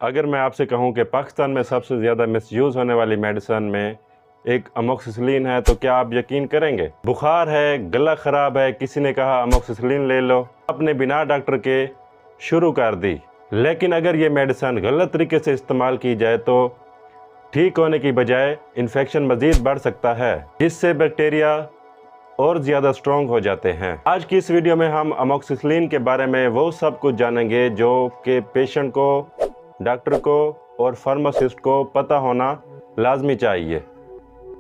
अगर मैं आपसे कहूं कि पाकिस्तान में सबसे ज़्यादा मिसयूज़ होने वाली मेडिसन में एक अमोक्सिसिलिन है, तो क्या आप यकीन करेंगे? बुखार है, गला ख़राब है, किसी ने कहा अमोक्सिसिलिन ले लो, आपने बिना डॉक्टर के शुरू कर दी। लेकिन अगर ये मेडिसन गलत तरीके से इस्तेमाल की जाए तो ठीक होने की बजाय इन्फेक्शन मज़ीद बढ़ सकता है, जिससे बैक्टीरिया और ज़्यादा स्ट्रॉन्ग हो जाते हैं। आज की इस वीडियो में हम अमोक्सिसिलिन के बारे में वो सब कुछ जानेंगे जो कि पेशेंट को, डॉक्टर को और फार्मासिस्ट को पता होना लाजमी चाहिए।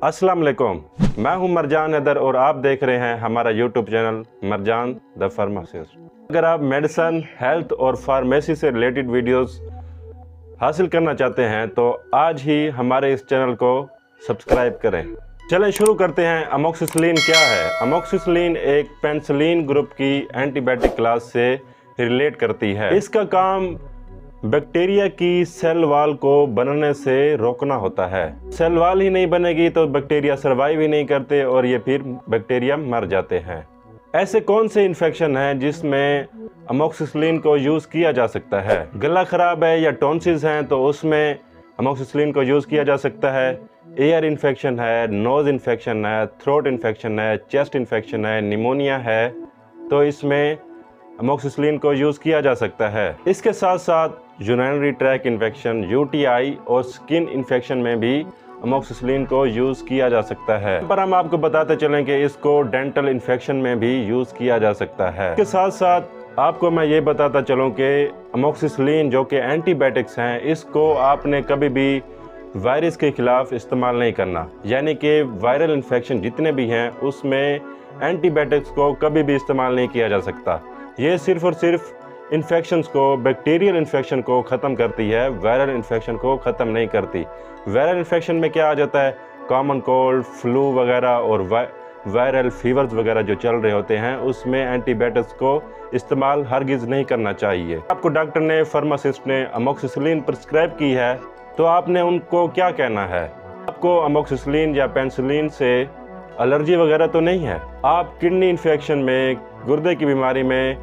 अस्सलाम वालेकुम, मैं हूं मरजान हैदर और आप देख रहे हैं हमारा YouTube channel Marjan the pharmacist. अगर आप मेडिसन, हेल्थ और फार्मेसी से रिलेटेड वीडियोस हासिल करना चाहते हैं तो आज ही हमारे इस चैनल को सब्सक्राइब करें। चलें शुरू करते हैं। अमोक्सिसिलिन क्या है? अमोक्सिसिलिन एक पेनिसिलिन ग्रुप की एंटीबायोटिक क्लास से रिलेट करती है। इसका काम बैक्टीरिया की सेल वॉल को बनने से रोकना होता है। सेल वॉल ही नहीं बनेगी तो बैक्टीरिया सर्वाइव ही नहीं करते और ये फिर बैक्टीरिया मर जाते हैं। ऐसे कौन से इन्फेक्शन हैं जिसमें अमोक्सिसिलिन को यूज़ किया जा सकता है? गला ख़राब है या टॉन्सिल्स हैं तो उसमें अमोक्सिसिलिन को यूज़ किया जा सकता है। एयर इन्फेक्शन है, नोज़ इन्फेक्शन है, थ्रोट इन्फेक्शन है, चेस्ट इन्फेक्शन है, निमोनिया है, तो इसमें अमोक्सिसिलिन को यूज़ किया जा सकता है। इसके साथ साथ यूरिनरी ट्रैक इन्फेक्शन, यूटीआई और स्किन इन्फेक्शन में भी अमोक्सिसिलिन को यूज़ किया जा सकता है। पर हम आपको बताते चलें कि इसको डेंटल इन्फेक्शन में भी यूज़ किया जा सकता है। इसके साथ साथ आपको मैं ये बताता चलूँ कि अमोक्सिसिलिन जो कि एंटीबायोटिक्स हैं, इसको आपने कभी भी वायरस के खिलाफ इस्तेमाल नहीं करना। यानी कि वायरल इन्फेक्शन जितने भी हैं उसमें एंटीबायोटिक्स को कभी भी इस्तेमाल नहीं किया जा सकता। ये सिर्फ और सिर्फ इन्फेक्शंस को, बैक्टीरियल इन्फेक्शन को ख़त्म करती है, वायरल इन्फेक्शन को ख़त्म नहीं करती। वायरल इन्फेक्शन में क्या आ जाता है? कॉमन कोल्ड, फ्लू वगैरह और वायरल फीवर्स वगैरह जो चल रहे होते हैं, उसमें एंटीबायोटिक्स को इस्तेमाल हरगिज़ नहीं करना चाहिए। आपको डॉक्टर ने, फार्मासिस्ट ने अमोक्सिसिलिन प्रिस्क्राइब की है तो आपने उनको क्या कहना है? आपको अमोक्सिसिलिन या पेनिसिलिन से एलर्जी वगैरह तो नहीं है? आप किडनी इन्फेक्शन में, गुर्दे की बीमारी में,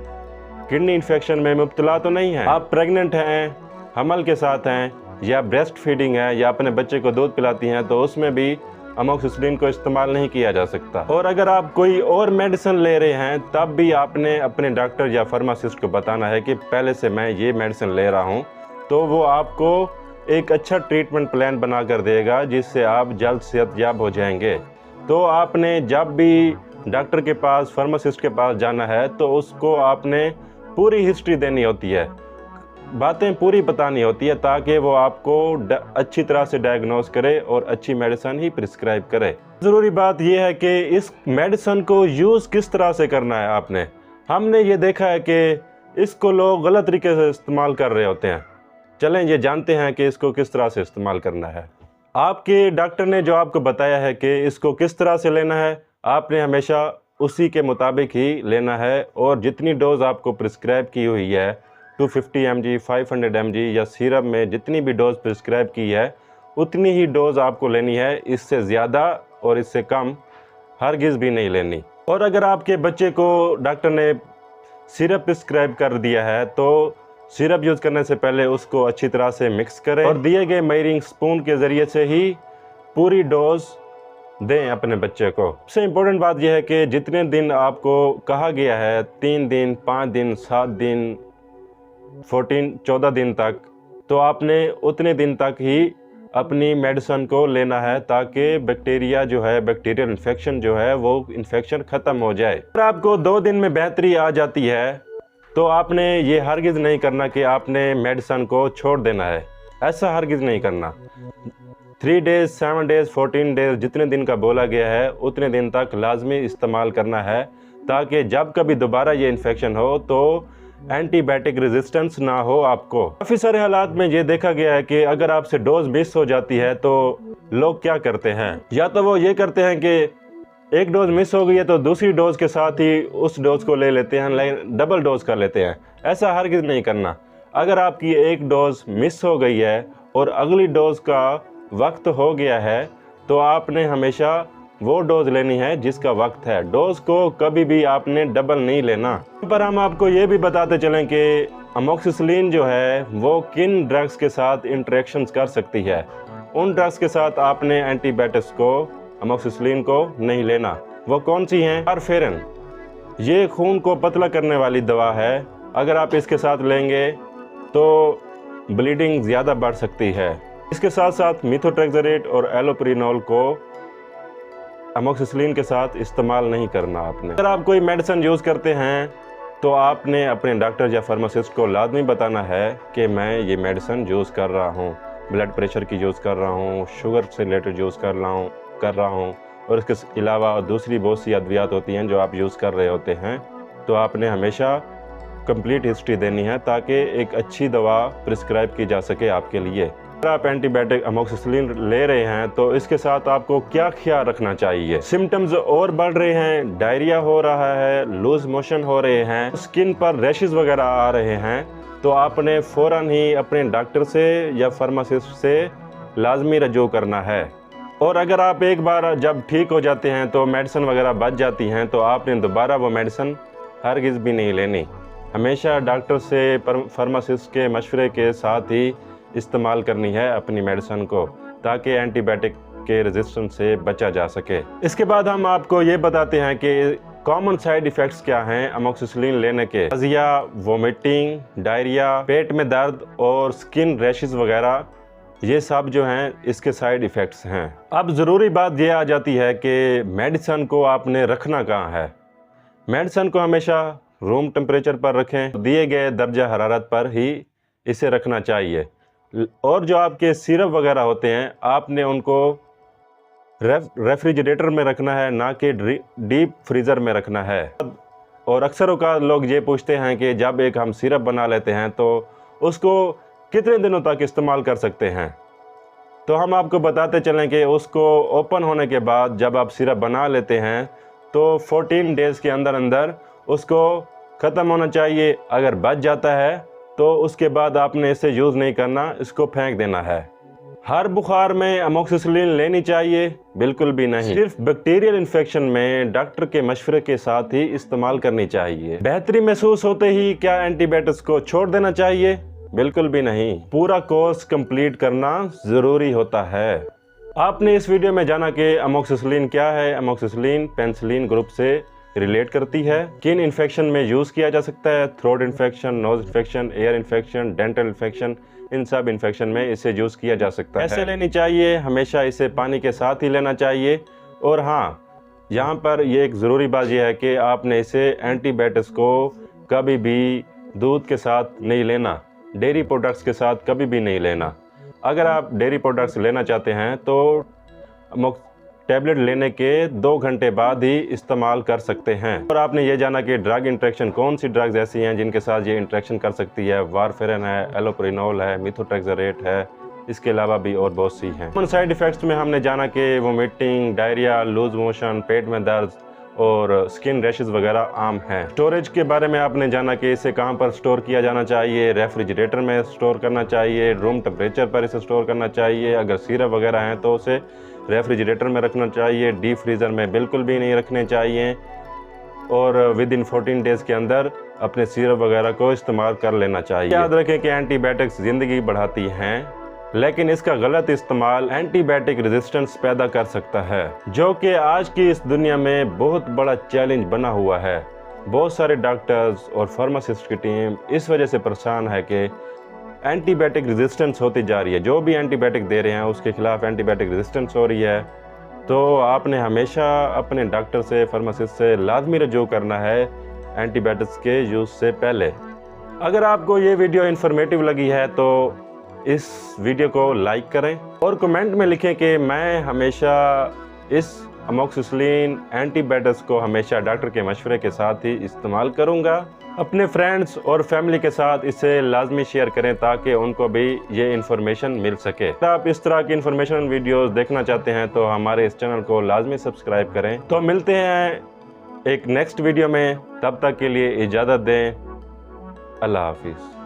किडनी इन्फेक्शन में मुब्तला तो नहीं है? आप प्रेग्नेंट हैं, हमल के साथ हैं, या ब्रेस्ट फीडिंग है, या अपने बच्चे को दूध पिलाती हैं, तो उसमें भी अमोक्सिसिलिन को इस्तेमाल नहीं किया जा सकता। और अगर आप कोई और मेडिसिन ले रहे हैं तब भी आपने अपने डॉक्टर या फार्मासिस्ट को बताना है कि पहले से मैं ये मेडिसिन ले रहा हूँ, तो वो आपको एक अच्छा ट्रीटमेंट प्लान बना कर देगा जिससे आप जल्द सेहतयाब हो जाएंगे। तो आपने जब भी डॉक्टर के पास, फार्मासिस्ट के पास जाना है तो उसको आपने पूरी हिस्ट्री देनी होती है, बातें पूरी बतानी होती है, ताकि वो आपको अच्छी तरह से डायग्नोस करे और अच्छी मेडिसिन ही प्रिस्क्राइब करे। ज़रूरी बात यह है कि इस मेडिसिन को यूज़ किस तरह से करना है आपने। हमने ये देखा है कि इसको लोग गलत तरीके से इस्तेमाल कर रहे होते हैं। चलें ये जानते हैं कि इसको किस तरह से इस्तेमाल करना है। आपके डॉक्टर ने जो आपको बताया है कि इसको किस तरह से लेना है, आपने हमेशा उसी के मुताबिक ही लेना है। और जितनी डोज़ आपको प्रिस्क्राइब की हुई है, 250 mg, 500 mg या सिरप में जितनी भी डोज़ प्रिस्क्राइब की है, उतनी ही डोज़ आपको लेनी है। इससे ज़्यादा और इससे कम हरगिज़ भी नहीं लेनी। और अगर आपके बच्चे को डॉक्टर ने सिरप प्रिस्क्राइब कर दिया है तो सिरप यूज़ करने से पहले उसको अच्छी तरह से मिक्स करें और दिए गए मेजरिंग स्पून के ज़रिए से ही पूरी डोज़ दें अपने बच्चे को। सबसे इम्पोर्टेंट बात यह है कि जितने दिन आपको कहा गया है, 3 दिन, 5 दिन, 7 दिन, 14 दिन तक, तो आपने उतने दिन तक ही अपनी मेडिसिन को लेना है ताकि बैक्टीरिया जो है, बैक्टीरियल इन्फेक्शन जो है, वो इन्फेक्शन ख़त्म हो जाए। अगर आपको 2 दिन में बेहतरी आ जाती है तो आपने ये हरगिज़ नहीं करना कि आपने मेडिसिन को छोड़ देना है। ऐसा हरगिज़ नहीं करना। 3 डेज़, 7 डेज़, 14 डेज़, जितने दिन का बोला गया है उतने दिन तक लाजमी इस्तेमाल करना है, ताकि जब कभी दोबारा ये इन्फेक्शन हो तो एंटीबायोटिक रेजिस्टेंस ना हो आपको। काफ़ी सारे हालात में ये देखा गया है कि अगर आपसे डोज मिस हो जाती है तो लोग क्या करते हैं, या तो वो ये करते हैं कि एक डोज मिस हो गई है तो दूसरी डोज के साथ ही उस डोज को ले लेते हैं, डबल डोज कर लेते हैं। ऐसा हरगिज़ नहीं करना। अगर आपकी एक डोज मिस हो गई है और अगली डोज का वक्त हो गया है तो आपने हमेशा वो डोज लेनी है जिसका वक्त है। डोज को कभी भी आपने डबल नहीं लेना। पर हम आपको ये भी बताते चलें कि अमोक्सिसिलिन जो है वो किन ड्रग्स के साथ इंटरेक्शंस कर सकती है। उन ड्रग्स के साथ आपने एंटीबायोटिक्स को, अमोक्सिसिलिन को नहीं लेना। वो कौन सी हैं? वारफेरिन। ये खून को पतला करने वाली दवा है। अगर आप इसके साथ लेंगे तो ब्लीडिंग ज़्यादा बढ़ सकती है। इसके साथ साथ मेथोट्रेक्सेट और एलोप्रिनोल को अमोक्सिसिलिन के साथ इस्तेमाल नहीं करना आपने। अगर आप कोई मेडिसिन यूज़ करते हैं तो आपने अपने डॉक्टर या फार्मासिस्ट को लाजमी बताना है कि मैं ये मेडिसिन यूज़ कर रहा हूँ, ब्लड प्रेशर की यूज़ कर रहा हूँ, शुगर से रिलेटेड यूज़ कर रहा हूँ और इसके अलावा दूसरी बहुत सी अद्वियात होती हैं जो आप यूज़ कर रहे होते हैं। तो आपने हमेशा कंप्लीट हिस्ट्री देनी है ताकि एक अच्छी दवा प्रिस्क्राइब की जा सके आपके लिए। अगर आप एंटीबायोटिक अमोक्सिसिलिन ले रहे हैं तो इसके साथ आपको क्या ख्याल रखना चाहिए? सिम्टम्स और बढ़ रहे हैं, डायरिया हो रहा है, लूज मोशन हो रहे हैं, स्किन पर रैशेस वगैरह आ रहे हैं, तो आपने फ़ौरन ही अपने डॉक्टर से या फार्मासिस्ट से लाजमी रजू करना है। और अगर आप एक बार जब ठीक हो जाते हैं तो मेडिसिन वगैरह बच जाती हैं तो आपने दोबारा वो मेडिसिन हरगिज़ भी नहीं लेनी। हमेशा डॉक्टर से, फार्मासिस्ट के मशवरे के साथ ही इस्तेमाल करनी है अपनी मेडिसिन को, ताकि एंटीबायोटिक के रेजिस्टेंस से बचा जा सके। इसके बाद हम आपको ये बताते हैं कि कॉमन साइड इफ़ेक्ट्स क्या हैं अमोक्सिसिलिन लेने के। नज़िया, वोमिटिंग, डायरिया, पेट में दर्द और स्किन रैशेस वगैरह, ये सब जो हैं इसके साइड इफ़ेक्ट्स हैं। अब ज़रूरी बात ये आ जाती है कि मेडिसिन को आपने रखना कहाँ है। मेडिसिन को हमेशा रूम टेम्परेचर पर रखें, दिए गए दर्जा हरारत पर ही इसे रखना चाहिए। और जो आपके सिरप वगैरह होते हैं आपने उनको रेफ्रिजरेटर में रखना है, ना कि डीप फ्रीज़र में रखना है। और अक्सर औक़ात लोग ये पूछते हैं कि जब एक हम सिरप बना लेते हैं तो उसको कितने दिनों तक इस्तेमाल कर सकते हैं। तो हम आपको बताते चलें कि उसको ओपन होने के बाद जब आप सिरप बना लेते हैं तो 14 डेज़ के अंदर अंदर उसको ख़त्म होना चाहिए। अगर बच जाता है तो उसके बाद आपने इसे यूज़ नहीं करना, इसको फेंक देना है। हर बुखार में अमोक्सिसिलिन लेनी चाहिए? बिल्कुल भी नहीं। सिर्फ बैक्टीरियल इन्फेक्शन में डॉक्टर के मशवरे के साथ ही इस्तेमाल करनी चाहिए। बेहतरी महसूस होते ही क्या एंटीबायोटिक्स को छोड़ देना चाहिए? बिल्कुल भी नहीं। पूरा कोर्स कंप्लीट करना ज़रूरी होता है। आपने इस वीडियो में जाना कि अमोक्सिसिलिन क्या है। अमोक्सिसिलिन पेनिसिलिन ग्रुप से रिलेट करती है। किन इन्फेक्शन में यूज़ किया जा सकता है? Throat infection, nose infection, air infection, dental infection, इन सब इन्फेक्शन में इसे यूज़ किया जा सकता है। कैसे लेनी चाहिए? हमेशा इसे पानी के साथ ही लेना चाहिए। और हाँ, यहाँ पर ये एक ज़रूरी बात यह है कि आपने इसे एंटीबायोटिक्स को कभी भी दूध के साथ नहीं लेना, डेयरी प्रोडक्ट्स के साथ कभी भी नहीं लेना। अगर आप डेयरी प्रोडक्ट्स लेना चाहते हैं तो टैबलेट लेने के 2 घंटे बाद ही इस्तेमाल कर सकते हैं। और आपने ये जाना कि ड्रग इंट्रैक्शन, कौन सी ड्रग्स ऐसी हैं जिनके साथ ये इंट्रैक्शन कर सकती है। वारफेरिन है, एलोप्रिनोल है, मेथोट्रेक्सेट है, इसके अलावा भी और बहुत सी हैं। कॉमन साइड इफ़ेक्ट्स में हमने जाना कि वोमिटिंग, डायरिया, लूज मोशन, पेट में दर्द और स्किन रैशेस वगैरह आम हैं। स्टोरेज के बारे में आपने जाना कि इसे कहाँ पर स्टोर किया जाना चाहिए। रेफ्रिजरेटर में स्टोर करना चाहिए, रूम टेम्परेचर पर इसे स्टोर करना चाहिए। अगर सिरप वगैरह हैं तो उसे रेफ्रिजरेटर में रखना चाहिए, डीप फ्रीज़र में बिल्कुल भी नहीं रखने चाहिए। और विद इन 14 डेज़ के अंदर अपने सिरप वगैरह को इस्तेमाल कर लेना चाहिए। याद रखें कि एंटीबायोटिक्स ज़िंदगी बढ़ाती हैं, लेकिन इसका गलत इस्तेमाल एंटीबायोटिक रेजिस्टेंस पैदा कर सकता है, जो कि आज की इस दुनिया में बहुत बड़ा चैलेंज बना हुआ है। बहुत सारे डॉक्टर्स और फार्मासिस्ट की टीम इस वजह से परेशान है कि एंटीबायोटिक रेजिस्टेंस होती जा रही है। जो भी एंटीबायोटिक दे रहे हैं उसके खिलाफ एंटीबायोटिक रेजिस्टेंस हो रही है। तो आपने हमेशा अपने डॉक्टर से, फार्मासिस्ट से लाजमी रजू करना है एंटीबायोटिक्स के यूज़ से पहले। अगर आपको ये वीडियो इन्फॉर्मेटिव लगी है तो इस वीडियो को लाइक करें और कमेंट में लिखें कि मैं हमेशा इस अमोक्सिसिलिन एंटीबायोटिक्स को हमेशा डॉक्टर के मशवरे के साथ ही इस्तेमाल करूंगा। अपने फ्रेंड्स और फैमिली के साथ इसे लाजमी शेयर करें ताकि उनको भी ये इन्फॉर्मेशन मिल सके। अगर आप इस तरह की इन्फॉर्मेशन वीडियोस देखना चाहते हैं तो हमारे इस चैनल को लाजमी सब्सक्राइब करें। तो मिलते हैं एक नेक्स्ट वीडियो में, तब तक के लिए इजाज़त दें। अल्लाह हाफिज़।